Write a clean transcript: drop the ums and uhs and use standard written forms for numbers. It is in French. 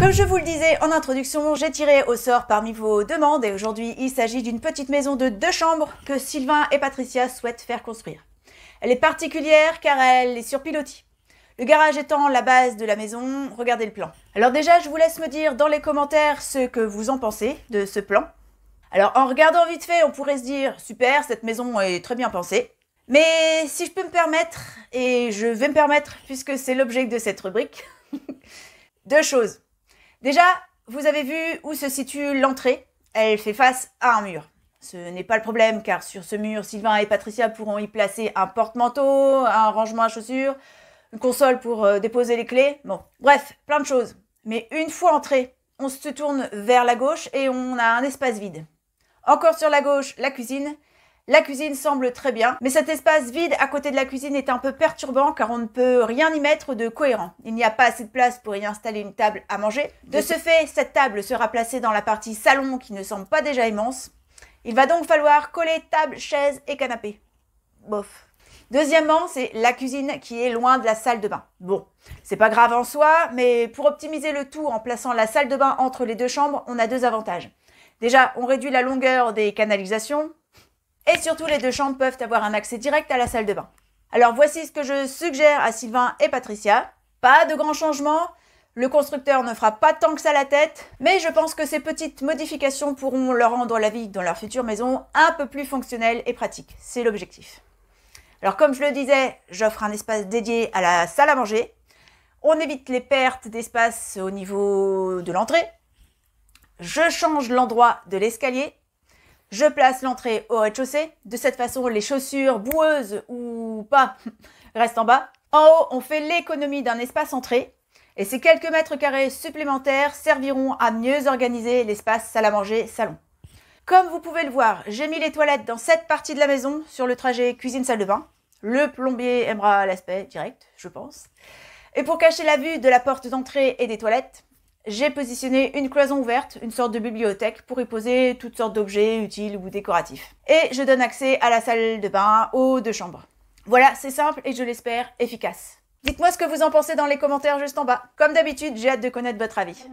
Comme je vous le disais en introduction, j'ai tiré au sort parmi vos demandes et aujourd'hui il s'agit d'une petite maison de 2 chambres que Sylvain et Patricia souhaitent faire construire. Elle est particulière car elle est sur pilotis. Le garage étant la base de la maison, regardez le plan. Alors déjà, je vous laisse me dire dans les commentaires ce que vous en pensez de ce plan. Alors en regardant vite fait, on pourrait se dire « Super, cette maison est très bien pensée ». Mais si je peux me permettre, et je vais me permettre puisque c'est l'objet de cette rubrique, 2 choses. Déjà, vous avez vu où se situe l'entrée. Elle fait face à un mur. Ce n'est pas le problème car sur ce mur, Sylvain et Patricia pourront y placer un porte-manteau, un rangement à chaussures, une console pour déposer les clés. Bon, bref, plein de choses. Mais une fois entré, on se tourne vers la gauche et on a un espace vide. Encore sur la gauche, la cuisine. La cuisine semble très bien, mais cet espace vide à côté de la cuisine est un peu perturbant car on ne peut rien y mettre de cohérent. Il n'y a pas assez de place pour y installer une table à manger. De ce fait, cette table sera placée dans la partie salon qui ne semble pas déjà immense. Il va donc falloir coller table, chaise et canapé. Bof. Deuxièmement, c'est la cuisine qui est loin de la salle de bain. Bon, c'est pas grave en soi, mais pour optimiser le tout en plaçant la salle de bain entre les 2 chambres, on a 2 avantages. Déjà, on réduit la longueur des canalisations. Et surtout, les 2 chambres peuvent avoir un accès direct à la salle de bain. Alors voici ce que je suggère à Sylvain et Patricia. Pas de grands changements, le constructeur ne fera pas tant que ça la tête, mais je pense que ces petites modifications pourront leur rendre la vie dans leur future maison un peu plus fonctionnelle et pratique. C'est l'objectif. Alors comme je le disais, j'offre un espace dédié à la salle à manger. On évite les pertes d'espace au niveau de l'entrée. Je change l'endroit de l'escalier. Je place l'entrée au rez-de-chaussée. De cette façon, les chaussures boueuses ou pas restent en bas. En haut, on fait l'économie d'un espace entrée. Et ces quelques mètres carrés supplémentaires serviront à mieux organiser l'espace salle à manger salon. Comme vous pouvez le voir, j'ai mis les toilettes dans cette partie de la maison sur le trajet cuisine-salle de bain. Le plombier aimera l'aspect direct, je pense. Et pour cacher la vue de la porte d'entrée et des toilettes, j'ai positionné une cloison ouverte, une sorte de bibliothèque, pour y poser toutes sortes d'objets utiles ou décoratifs. Et je donne accès à la salle de bain aux 2 chambres. Voilà, c'est simple et je l'espère efficace. Dites-moi ce que vous en pensez dans les commentaires juste en bas. Comme d'habitude, j'ai hâte de connaître votre avis.